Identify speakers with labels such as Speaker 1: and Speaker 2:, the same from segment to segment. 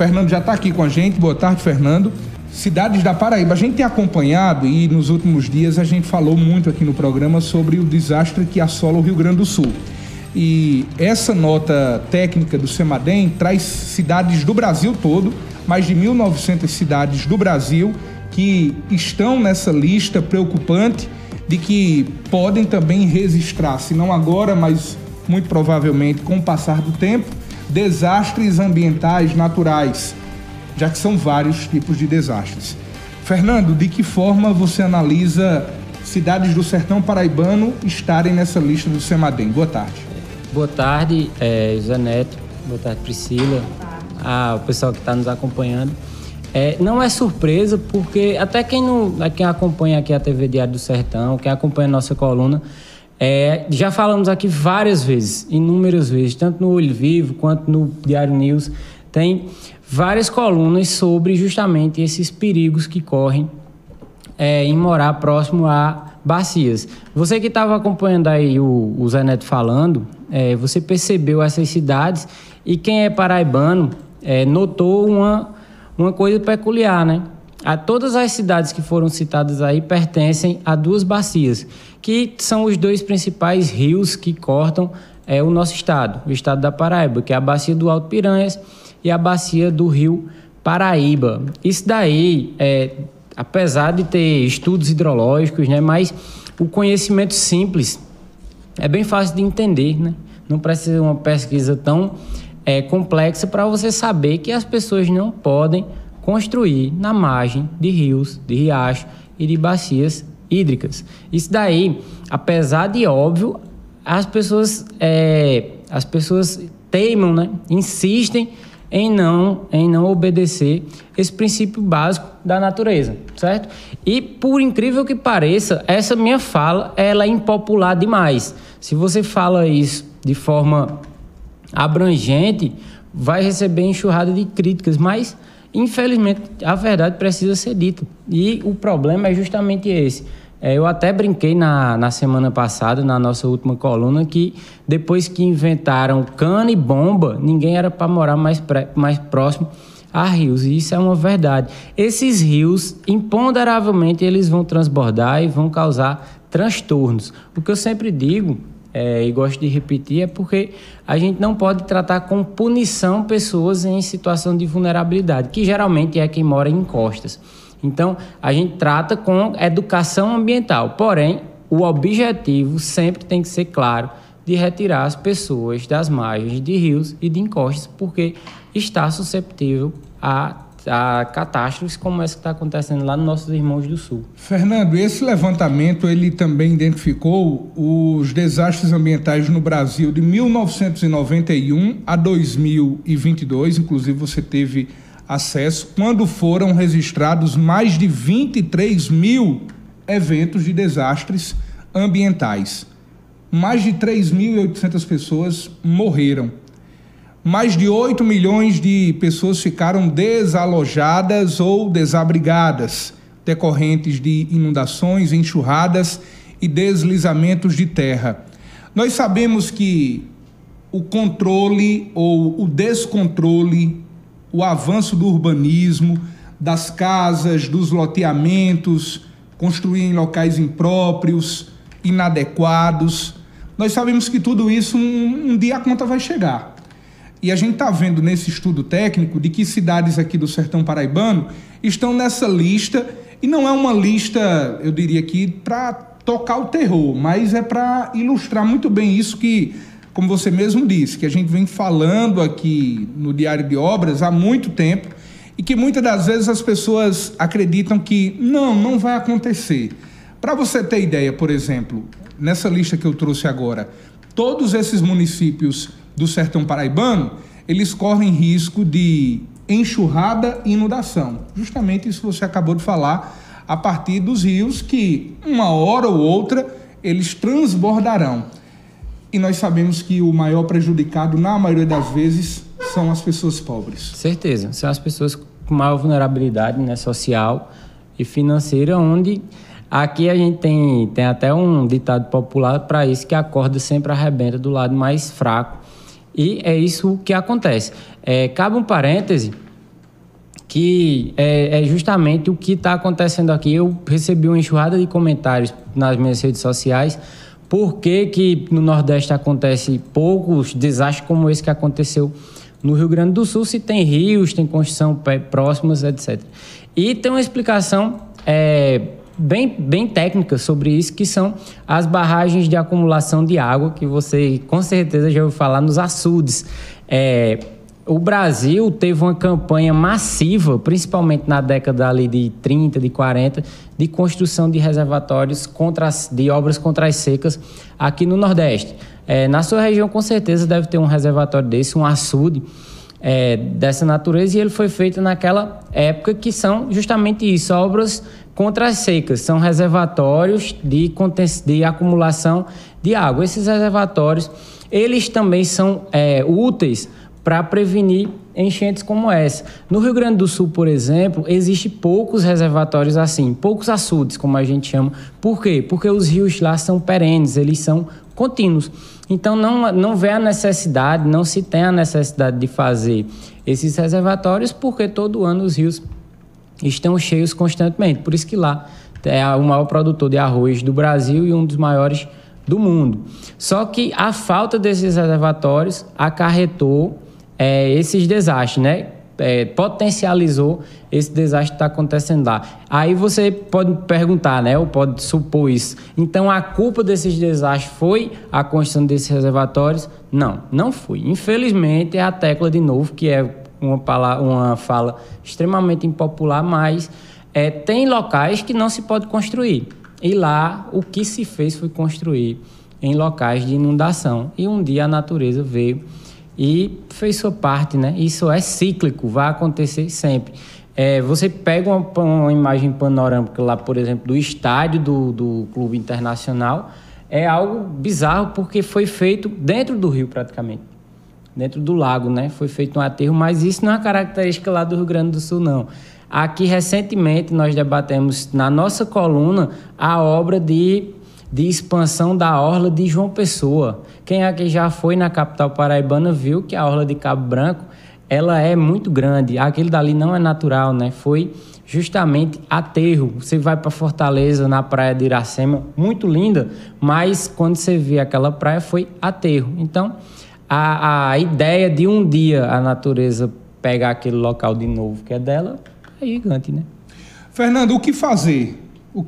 Speaker 1: Fernando já está aqui com a gente. Boa tarde, Fernando. Cidades da Paraíba. A gente tem acompanhado e nos últimos dias a gente falou muito aqui no programa sobre o desastre que assola o Rio Grande do Sul. E essa nota técnica do CEMADEM traz cidades do Brasil todo, mais de 1.900 cidades do Brasil que estão nessa lista preocupante de que podem também registrar, se não agora, mas muito provavelmente com o passar do tempo, desastres ambientais naturais, já que são vários tipos de desastres. Fernando, de que forma você analisa cidades do sertão paraibano estarem nessa lista do CEMADEM? Boa tarde.
Speaker 2: Boa tarde, José Neto. Boa tarde, Priscila. O pessoal que está nos acompanhando. Não é surpresa, porque até quem acompanha aqui a TV Diário do Sertão, quem acompanha a nossa coluna, já falamos aqui várias vezes, inúmeras vezes, tanto no Olho Vivo quanto no Diário News, tem várias colunas sobre justamente esses perigos que correm em morar próximo a bacias. Você que estava acompanhando aí o Zé Neto falando, você percebeu essas cidades e quem é paraibano notou uma coisa peculiar, né? Todas as cidades que foram citadas aí pertencem a duas bacias, que são os dois principais rios que cortam o nosso estado, o estado da Paraíba, que é a bacia do Alto Piranhas e a bacia do Rio Paraíba. Isso daí, apesar de ter estudos hidrológicos, né, mas o conhecimento simples é bem fácil de entender, né? Não precisa de uma pesquisa tão complexa para você saber que as pessoas não podem construir na margem de rios, de riachos e de bacias hídricas. Isso daí, apesar de óbvio, as pessoas teimam, né? Insistem em não obedecer esse princípio básico da natureza, certo? E, por incrível que pareça, essa minha fala, ela é impopular demais. Se você fala isso de forma abrangente, vai receber enxurrada de críticas, mas, infelizmente, a verdade precisa ser dita. E o problema é justamente esse. Eu até brinquei na semana passada, na nossa última coluna, que depois que inventaram cana e bomba, ninguém era para morar mais próximo a rios. E isso é uma verdade. Esses rios, imponderavelmente, eles vão transbordar e vão causar transtornos. O que eu sempre digo, e gosto de repetir, é porque a gente não pode tratar com punição pessoas em situação de vulnerabilidade, que geralmente é quem mora em encostas. Então, a gente trata com educação ambiental, porém, o objetivo sempre tem que ser claro de retirar as pessoas das margens de rios e de encostas, porque está susceptível a catástrofes como essa que está acontecendo lá nos nossos irmãos do Sul.
Speaker 1: Fernando, esse levantamento ele também identificou os desastres ambientais no Brasil de 1991 a 2022, inclusive você teve acesso, quando foram registrados mais de 23 mil eventos de desastres ambientais. Mais de 3.800 pessoas morreram. Mais de 8 milhões de pessoas ficaram desalojadas ou desabrigadas, decorrentes de inundações, enxurradas e deslizamentos de terra. Nós sabemos que o controle ou o descontrole, o avanço do urbanismo, das casas, dos loteamentos, construir em locais impróprios, inadequados. Nós sabemos que tudo isso, um dia a conta vai chegar. E a gente está vendo nesse estudo técnico de que cidades aqui do sertão paraibano estão nessa lista, e não é uma lista, eu diria aqui, para tocar o terror, mas é para ilustrar muito bem isso que, como você mesmo disse, que a gente vem falando aqui no Diário de Obras há muito tempo e que muitas das vezes as pessoas acreditam que não vai acontecer. Para você ter ideia, por exemplo, nessa lista que eu trouxe agora, todos esses municípios do sertão paraibano, eles correm risco de enxurrada e inundação. Justamente isso que você acabou de falar, a partir dos rios que, uma hora ou outra, eles transbordarão. E nós sabemos que o maior prejudicado, na maioria das vezes, são as pessoas pobres.
Speaker 2: Certeza, são as pessoas com maior vulnerabilidade, né, social e financeira, onde aqui a gente tem até um ditado popular para isso, que a corda sempre arrebenta do lado mais fraco. E é isso que acontece. Cabe um parêntese que é justamente o que está acontecendo aqui. Eu recebi uma enxurrada de comentários nas minhas redes sociais. Por que no Nordeste acontece poucos desastres como esse que aconteceu no Rio Grande do Sul, se tem rios, tem construção próximas, etc. E tem uma explicação bem técnica sobre isso, que são as barragens de acumulação de água, que você com certeza já ouviu falar, nos açudes. O Brasil teve uma campanha massiva, principalmente na década ali de 30, de 40, de construção de reservatórios de obras contra as secas aqui no Nordeste. Na sua região, com certeza, deve ter um reservatório desse, um açude dessa natureza, e ele foi feito naquela época, que são justamente isso, obras contra as secas, são reservatórios de acumulação de água. Esses reservatórios, eles também são úteis para prevenir enchentes como essa. No Rio Grande do Sul, por exemplo, existe poucos reservatórios assim, poucos açudes, como a gente chama. Por quê? Porque os rios lá são perenes, eles são contínuos. Então, não vê a necessidade, não se tem a necessidade de fazer esses reservatórios, porque todo ano os rios estão cheios constantemente. Por isso que lá é o maior produtor de arroz do Brasil e um dos maiores do mundo. Só que a falta desses reservatórios acarretou esses desastres, né? Potencializou esse desastre que está acontecendo lá. Aí você pode perguntar, né? Ou pode supor isso. Então, a culpa desses desastres foi a construção desses reservatórios? Não foi. Infelizmente, é a tecla de novo, que é uma fala extremamente impopular, mas tem locais que não se pode construir. E lá, o que se fez foi construir em locais de inundação. E um dia a natureza veio e fez sua parte, né? Isso é cíclico, vai acontecer sempre. Você pega uma imagem panorâmica lá, por exemplo, do estádio do Clube Internacional, é algo bizarro, porque foi feito dentro do rio praticamente, dentro do lago, né? Foi feito um aterro, mas isso não é uma característica lá do Rio Grande do Sul, não. Aqui, recentemente, nós debatemos na nossa coluna a obra de expansão da orla de João Pessoa. Quem aqui já foi na capital paraibana viu que a orla de Cabo Branco, ela é muito grande. Aquele dali não é natural, né? Foi justamente aterro. Você vai para Fortaleza, na praia de Iracema, muito linda, mas quando você vê aquela praia, foi aterro. Então, a ideia de um dia a natureza pegar aquele local de novo que é dela é gigante, né?
Speaker 1: Fernando, o que fazer? O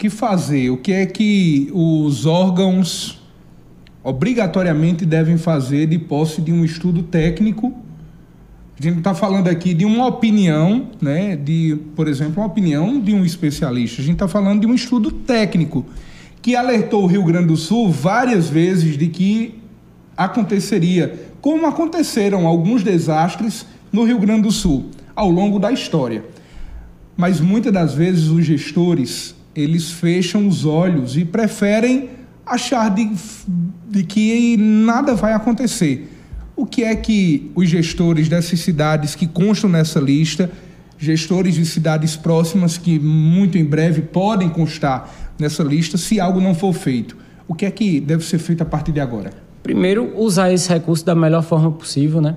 Speaker 1: que é que os órgãos obrigatoriamente devem fazer de posse de um estudo técnico? A gente está falando aqui de uma opinião, né? Por exemplo, uma opinião de um especialista. A gente está falando de um estudo técnico que alertou o Rio Grande do Sul várias vezes de que aconteceria, como aconteceram alguns desastres no Rio Grande do Sul ao longo da história. Mas muitas das vezes os gestores, eles fecham os olhos e preferem achar de que nada vai acontecer. O que é que os gestores dessas cidades que constam nessa lista, gestores de cidades próximas que muito em breve podem constar nessa lista, se algo não for feito, o que é que deve ser feito a partir de agora?
Speaker 2: Primeiro, usar esse recurso da melhor forma possível, né?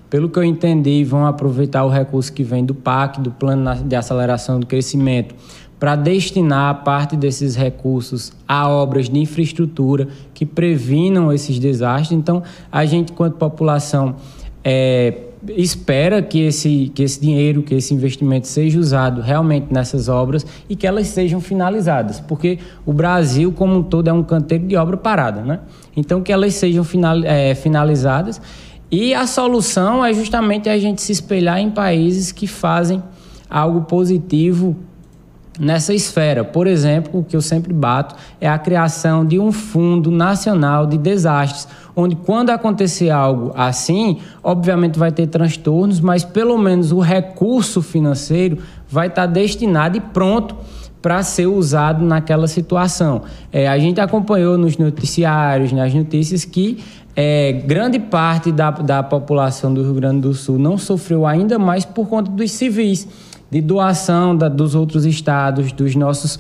Speaker 2: Pelo que eu entendi, vão aproveitar o recurso que vem do PAC, do Plano de Aceleração do Crescimento, para destinar parte desses recursos a obras de infraestrutura que previnam esses desastres. Então, a gente, enquanto população, espera que esse dinheiro, que esse investimento seja usado realmente nessas obras e que elas sejam finalizadas, porque o Brasil, como um todo, é um canteiro de obra parada, né? Então, que elas sejam finalizadas. E a solução é justamente a gente se espelhar em países que fazem algo positivo nessa esfera. Por exemplo, o que eu sempre bato é a criação de um Fundo Nacional de Desastres, onde quando acontecer algo assim, obviamente vai ter transtornos, mas pelo menos o recurso financeiro vai estar destinado e pronto para ser usado naquela situação. A gente acompanhou nos noticiários, nas notícias, que grande parte da população do Rio Grande do Sul não sofreu ainda mais por conta dos civis, de doação dos outros estados, dos nossos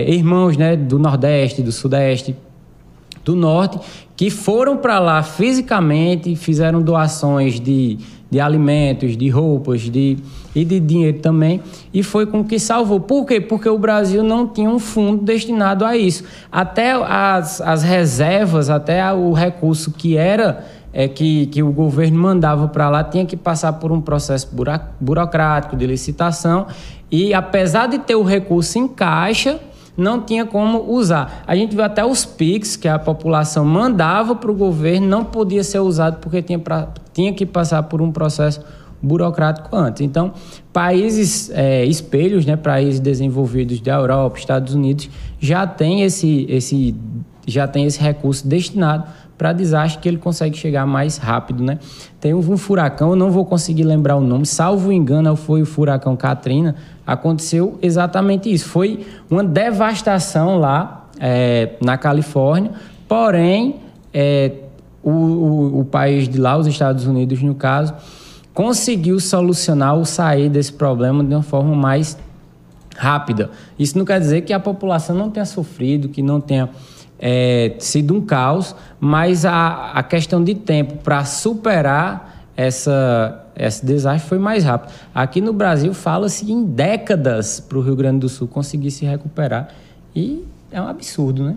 Speaker 2: irmãos, né, do Nordeste, do Sudeste, do Norte, que foram para lá fisicamente, fizeram doações de alimentos, de roupas e de dinheiro também, e foi com que salvou. Por quê? Porque o Brasil não tinha um fundo destinado a isso. Até as reservas, até o recurso que era que o governo mandava para lá, tinha que passar por um processo burocrático de licitação, e apesar de ter o recurso em caixa, não tinha como usar. A gente viu até os PIX, que a população mandava para o governo, não podia ser usado porque tinha que passar por um processo burocrático antes. Então, países espelhos, né, países desenvolvidos da Europa, Estados Unidos, já tem esse recurso destinado para desastre, que ele consegue chegar mais rápido, né? Tem um furacão, eu não vou conseguir lembrar o nome, salvo engano, foi o furacão Katrina. Aconteceu exatamente isso. Foi uma devastação lá na Califórnia, porém, o país de lá, os Estados Unidos, no caso, conseguiu solucionar ou sair desse problema de uma forma mais rápida. Isso não quer dizer que a população não tenha sofrido, que não tenha sido um caos, mas a questão de tempo para superar esse desastre foi mais rápido. Aqui no Brasil fala-se em décadas para o Rio Grande do Sul conseguir se recuperar, e é um absurdo, né?